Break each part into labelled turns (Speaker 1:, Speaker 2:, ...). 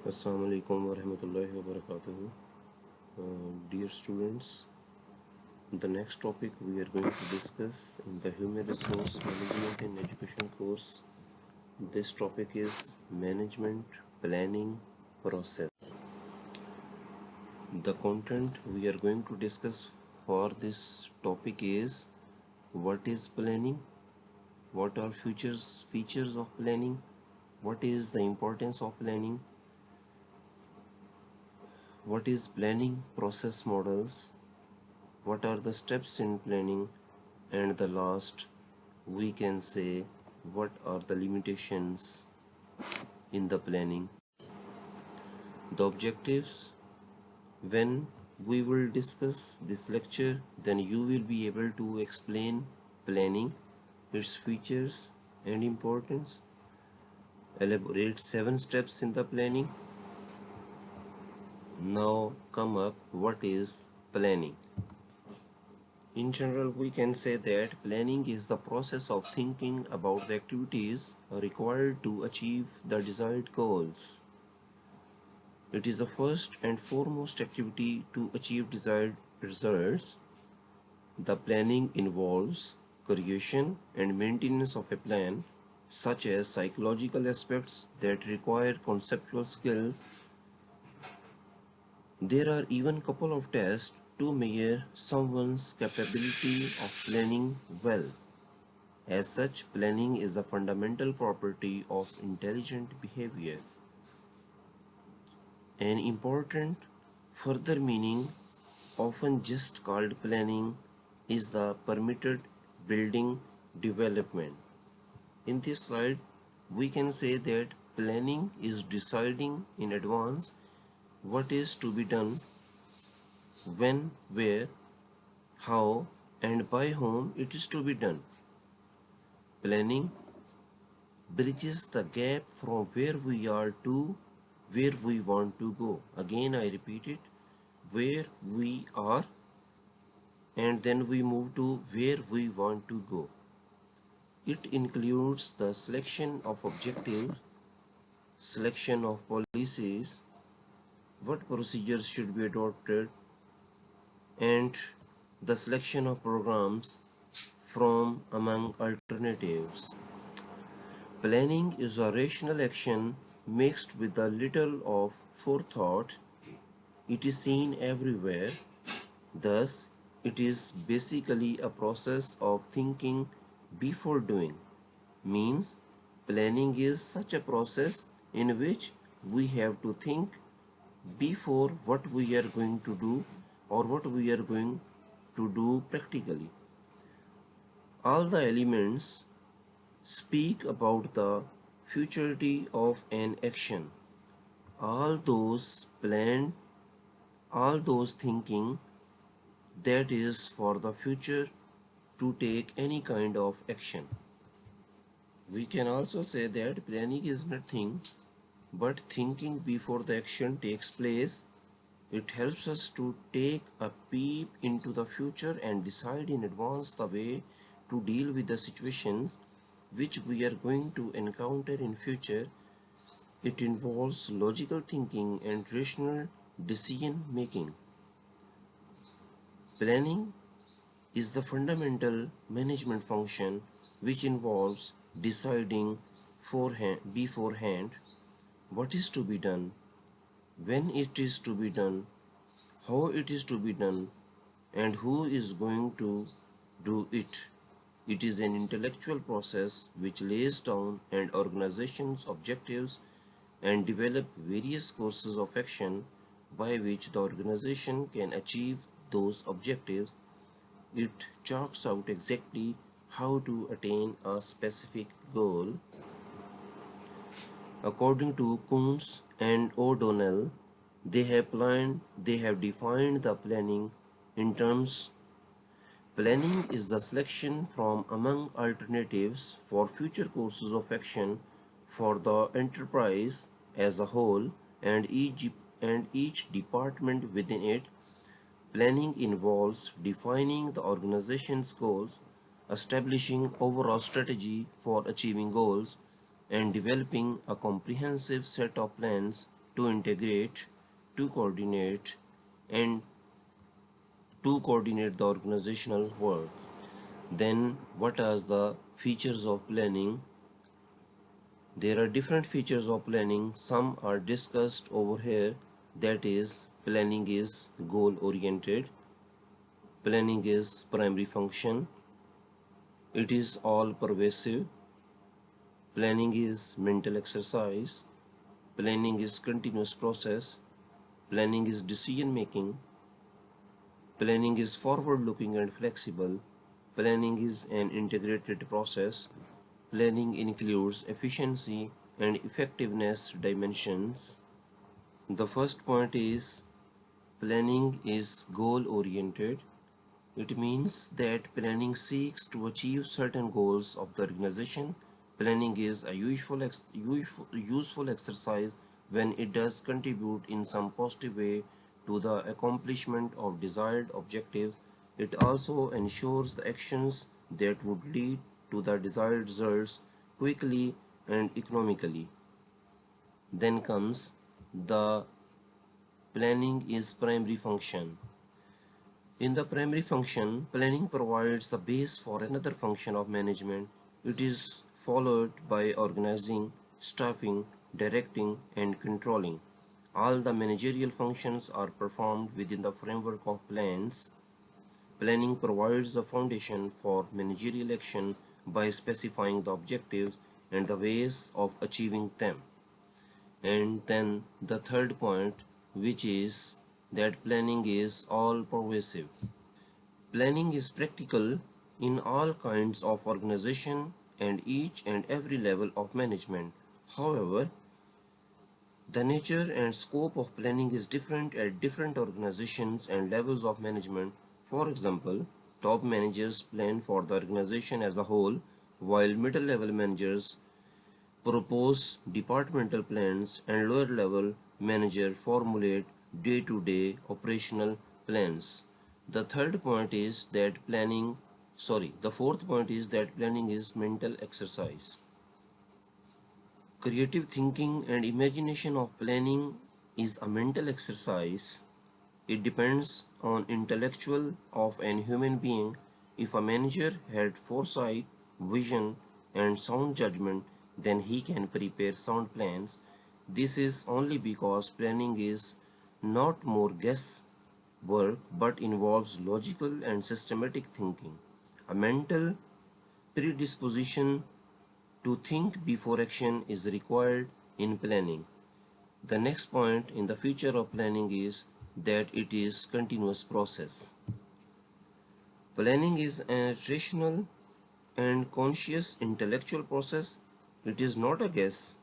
Speaker 1: Assalamu alaikum wa rahmatullahi wa barakatuhu. Dear students, the next topic we are going to discuss in the Human Resource Management in Education course. This topic is Management Planning Process. The content we are going to discuss for this topic is what is planning, what are features of planning, what is the importance of planning, what is planning process models, what are the steps in planning, and the last we can say what are the limitations in the planning. The objectives: when we will discuss this lecture, then you will be able to explain planning, its features and importance, elaborate 7 steps in the planning. Now come up, what is planning? In general, we can say that planning is the process of thinking about the activities required to achieve the desired goals. It is the first and foremost activity to achieve desired results. The planning involves creation and maintenance of a plan, such as psychological aspects that require conceptual skills. There are even couple of tests to measure someone's capability of planning well. As such, planning is a fundamental property of intelligent behavior. An important further meaning, often just called planning, is the permitted building development. In this slide, we can say that planning is deciding in advance what is to be done, when, where, how, and by whom it is to be done. Planning bridges the gap from where we are to where we want to go. Again, I repeat it, where we are, and then we move to where we want to go. It includes the selection of objectives, selection of policies, what procedures should be adopted, and the selection of programs from among alternatives. Planning is a rational action mixed with a little of forethought. It is seen everywhere. Thus, it is basically a process of thinking before doing. Means, planning is such a process in which we have to think before what we are going to do or what we are going to do practically. All the elements speak about the futurity of an action. All those planned, all those thinking that is for the future to take any kind of action. We can also say that planning is nothing but thinking before the action takes place. It helps us to take a peep into the future and decide in advance the way to deal with the situations which we are going to encounter in future. It involves logical thinking and rational decision making. Planning is the fundamental management function which involves deciding beforehand what is to be done, when it is to be done, how it is to be done, and who is going to do it. It is an intellectual process which lays down an organization's objectives and develop various courses of action by which the organization can achieve those objectives. It chalks out exactly how to attain a specific goal. According to Kuntz and O'Donnell, they have defined the planning in terms. Planning is the selection from among alternatives for future courses of action for the enterprise as a whole and each department within it. Planning involves defining the organization's goals, establishing overall strategy for achieving goals, and developing a comprehensive set of plans to integrate, to coordinate, and to coordinate the organizational work. Then, what are the features of planning? There are different features of planning. Some are discussed over here. That is, planning is goal oriented, planning is primary function, it is all pervasive, planning is mental exercise, planning is continuous process, planning is decision making, planning is forward looking and flexible, planning is an integrated process, planning includes efficiency and effectiveness dimensions. The first point is planning is goal oriented. It means that planning seeks to achieve certain goals of the organization. Planning is a useful exercise when it does contribute in some positive way to the accomplishment of desired objectives. It also ensures the actions that would lead to the desired results quickly and economically. Then comes the planning is primary function. In the primary function, planning provides the base for another function of management. It is followed by organizing, staffing, directing, and controlling. All the managerial functions are performed within the framework of plans. Planning provides the foundation for managerial action by specifying the objectives and the ways of achieving them. And then the third point, which is that planning is all pervasive. Planning is practical in all kinds of organization and each and every level of management. However, the nature and scope of planning is different at different organizations and levels of management. For example, top managers plan for the organization as a whole, while middle level managers propose departmental plans and lower level manager formulate day-to-day operational plans. The third point is that the fourth point is that planning is mental exercise. Creative thinking and imagination of planning is a mental exercise. It depends on intellectual of an human being. If a manager had foresight, vision, and sound judgment, then he can prepare sound plans. This is only because planning is not more guesswork but involves logical and systematic thinking. A mental predisposition to think before action is required in planning. The next point in the future of planning is that it is continuous process. Planning is a rational and conscious intellectual process. It is not a guess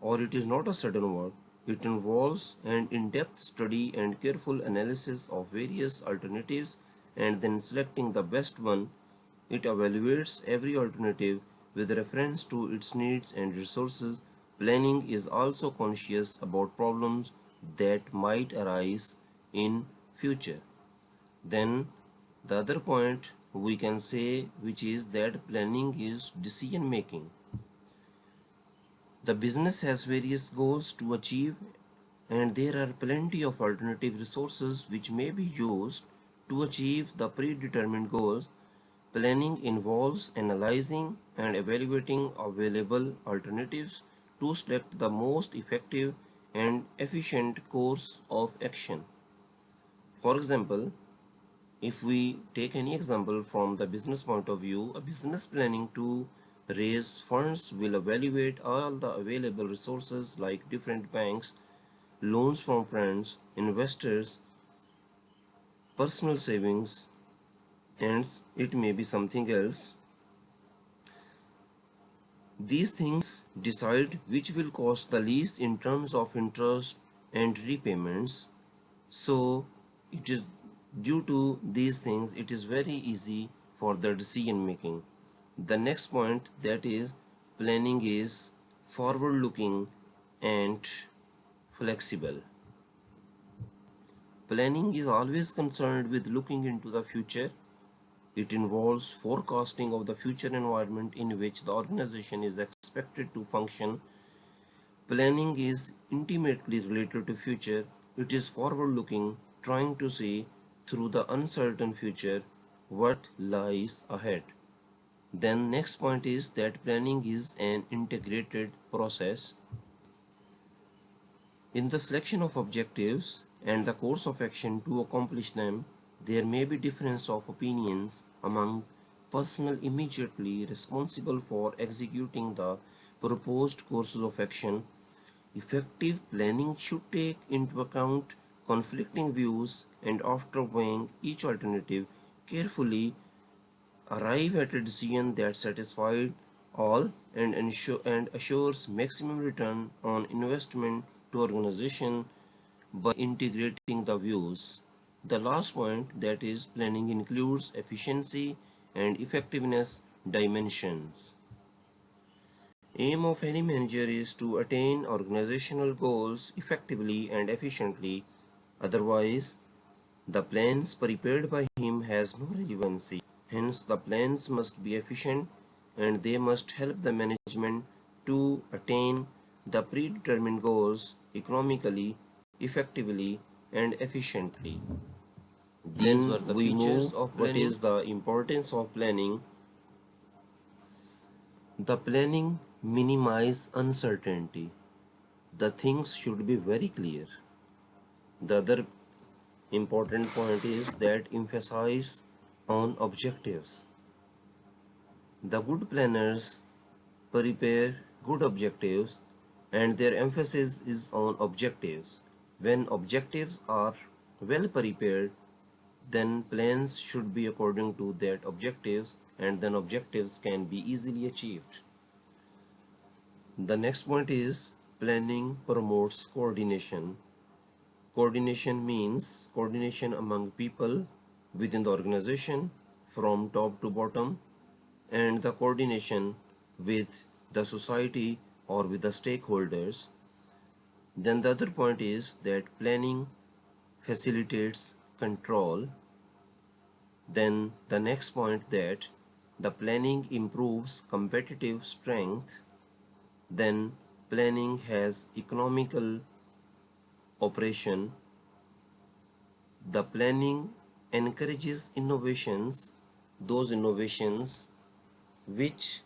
Speaker 1: or it is not a sudden work. It involves an in-depth study and careful analysis of various alternatives and then selecting the best one. It evaluates every alternative with reference to its needs and resources. Planning is also conscious about problems that might arise in future. Then the other point we can say, which is that planning is decision making. The business has various goals to achieve and there are plenty of alternative resources which may be used to achieve the predetermined goals. Planning involves analyzing and evaluating available alternatives to select the most effective and efficient course of action. For example, if we take any example from the business point of view, a business planning to raise funds will evaluate all the available resources like different banks, loans from friends, investors, personal savings, and it may be something else. These things decide which will cost the least in terms of interest and repayments. So it is due to these things it is very easy for the decision making. The next point, that is planning is forward looking and flexible. Planning is always concerned with looking into the future. It involves forecasting of the future environment in which the organization is expected to function. Planning is intimately related to future. It is forward looking, trying to see through the uncertain future what lies ahead. Then next point is that planning is an integrated process. In the selection of objectives and the course of action to accomplish them, there may be difference of opinions among personnel immediately responsible for executing the proposed courses of action. Effective planning should take into account conflicting views and after weighing each alternative carefully arrive at a decision that satisfies all and assures maximum return on investment to organization by integrating the views. The last point, that is planning, includes efficiency and effectiveness dimensions. Aim of any manager is to attain organizational goals effectively and efficiently. Otherwise, the plans prepared by him has no relevancy. Hence, the plans must be efficient and they must help the management to attain the predetermined goals economically, effectively, and efficiently. These were the features of planning. What is the importance of planning? The planning minimize uncertainty. The things should be very clear. The other important point is that emphasize on objectives. The good planners prepare good objectives and their emphasis is on objectives. When objectives are well prepared, then plans should be according to that objectives and then objectives can be easily achieved. The next point is planning promotes coordination. Coordination means coordination among people within the organization from top to bottom and the coordination with the society or with the stakeholders. Then the other point is that planning facilitates control. Then the next point, that the planning improves competitive strength. Then planning has economical operation. The planning encourages innovations, those innovations which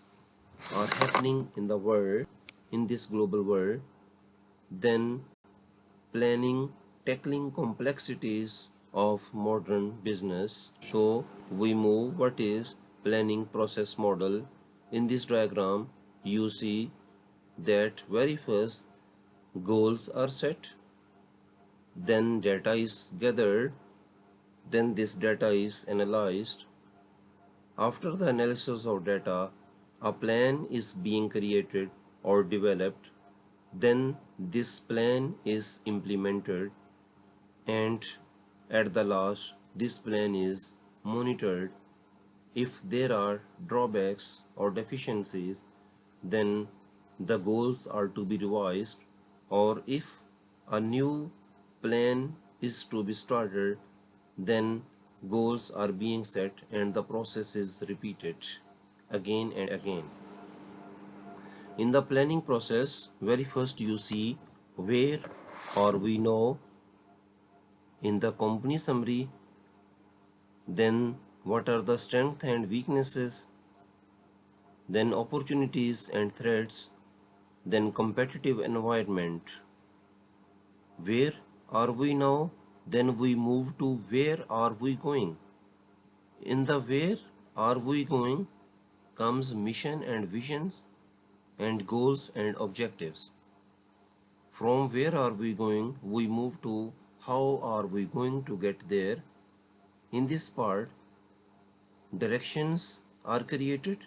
Speaker 1: are happening in the world, in this global world. Then planning tackling complexities of modern business. So we move what is planning process model. In this diagram you see that very first goals are set, then data is gathered, then this data is analyzed. After the analysis of data, a plan is being created or developed. Then this plan is implemented and at the last this plan is monitored. If there are drawbacks or deficiencies, then the goals are to be revised, or if a new plan is to be started, then goals are being set and the process is repeated again and again. In the planning process, very first you see where or we know in the company summary, then what are the strengths and weaknesses, then opportunities and threats, then competitive environment. Where are we now? Then we move to where are we going. In the where are we going comes mission and visions and goals and objectives. From where are we going, we move to how are we going to get there. In this part, directions are created.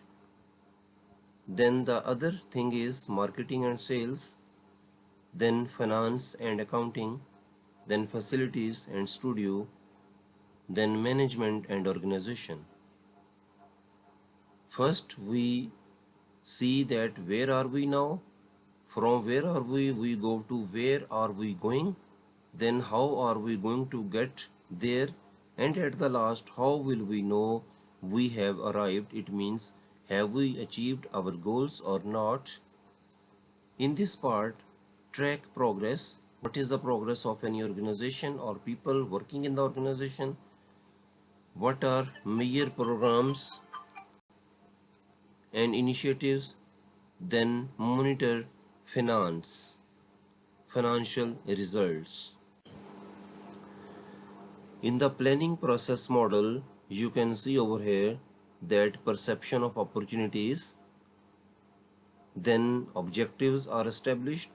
Speaker 1: Then the other thing is marketing and sales, then finance and accounting, then facilities and studio, then management and organization. First we see that where are we now. From where are we go to where are we going, then how are we going to get there, and at the last how will we know we have arrived. It means have we achieved our goals or not. In this part track progress. What is the progress of any organization or people working in the organization? What are major programs and initiatives? Then monitor financial results. In the planning process model, you can see over here that perception of opportunities, then objectives are established,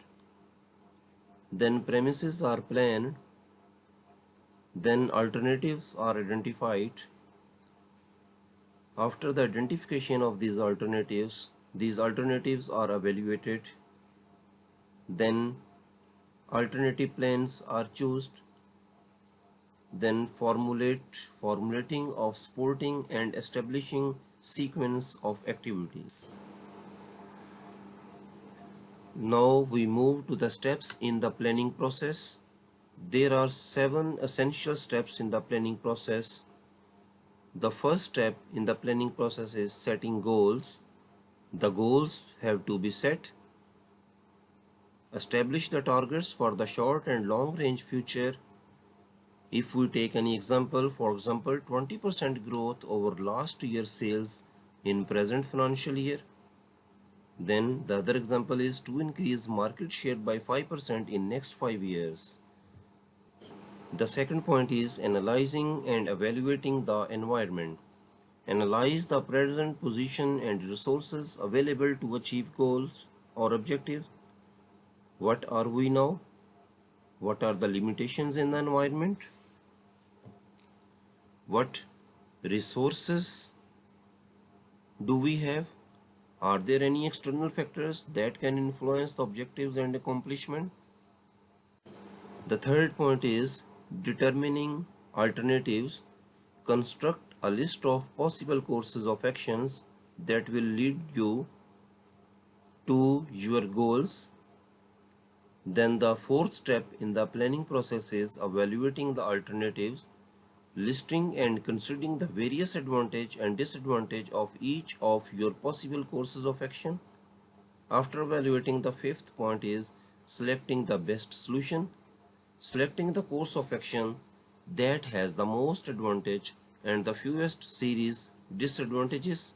Speaker 1: then premises are planned, then alternatives are identified. After the identification of these alternatives are evaluated, then alternative plans are chosen, then formulating of supporting and establishing sequence of activities. Now we move to the steps in the planning process. There are 7 essential steps in the planning process. The first step in the planning process is setting goals. The goals have to be set. Establish the targets for the short and long range future. If we take any example, for example, 20% growth over last year's sales in present financial year. Then the other example is to increase market share by 5% in next 5 years. The second point is analyzing and evaluating the environment. Analyze the present position and resources available to achieve goals or objectives. What are we now? What are the limitations in the environment? What resources do we have? Are there any external factors that can influence the objectives and accomplishment? The third point is determining alternatives. Construct a list of possible courses of actions that will lead you to your goals. Then the fourth step in the planning process is evaluating the alternatives, listing and considering the various advantage and disadvantage of each of your possible courses of action. After evaluating, the fifth point is selecting the best solution, selecting the course of action that has the most advantage and the fewest serious disadvantages.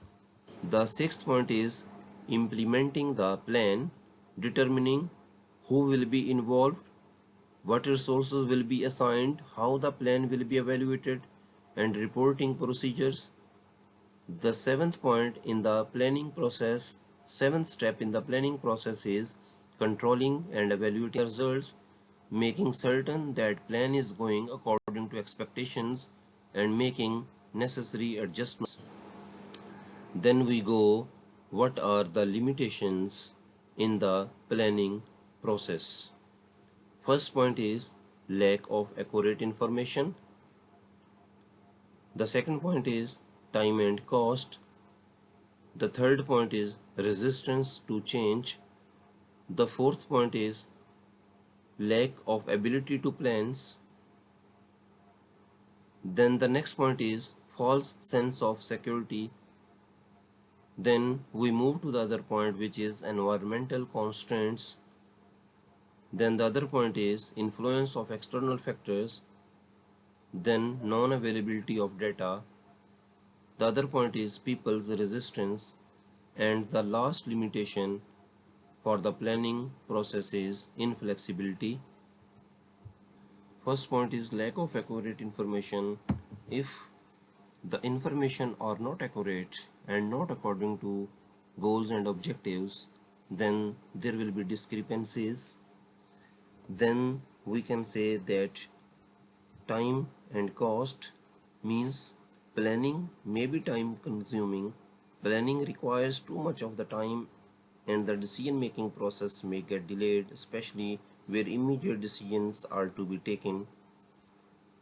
Speaker 1: The sixth point is implementing the plan, determining who will be involved, what resources will be assigned, how the plan will be evaluated, and reporting procedures. The seventh step in the planning process is controlling and evaluating results, making certain that plan is going according to expectations and making necessary adjustments. Then we go, what are the limitations in the planning process? First point is lack of accurate information. The second point is time and cost. The third point is resistance to change. The fourth point is lack of ability to plans. Then the next point is false sense of security. Then we move to the other point, which is environmental constraints. Then the other point is influence of external factors. Then non-availability of data. The other point is people's resistance. And the last limitation for the planning process is inflexibility. First point is lack of accurate information. If the information are not accurate and not according to goals and objectives, then there will be discrepancies. Then we can say that time and cost means planning may be time consuming. Planning requires too much of the time and the decision making process may get delayed, especially where immediate decisions are to be taken.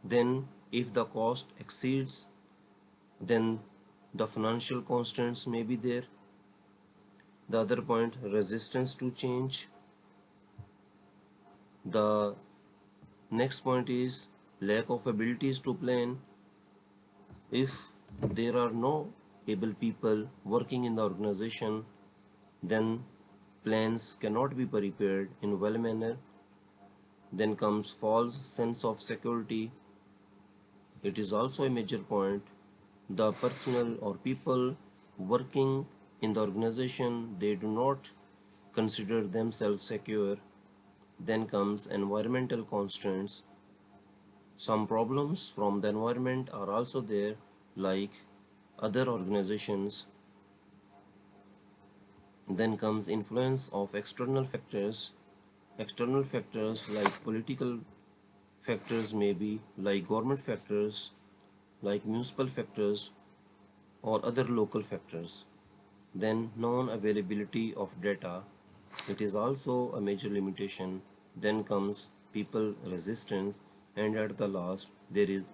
Speaker 1: Then if the cost exceeds, then the financial constraints may be there. The other point, resistance to change. The next point is lack of abilities to plan. If there are no able people working in the organization, then Plans cannot be prepared in well manner. Then comes false sense of security. It is also a major point. The personnel or people working in the organization, they do not consider themselves secure. Then comes environmental constraints. Some problems from the environment are also there, like other organizations. Then comes influence of external factors. External factors like political factors, maybe like government factors, like municipal factors, or other local factors. Then non-availability of data. It is also a major limitation. Then comes people resistance, and at the last there is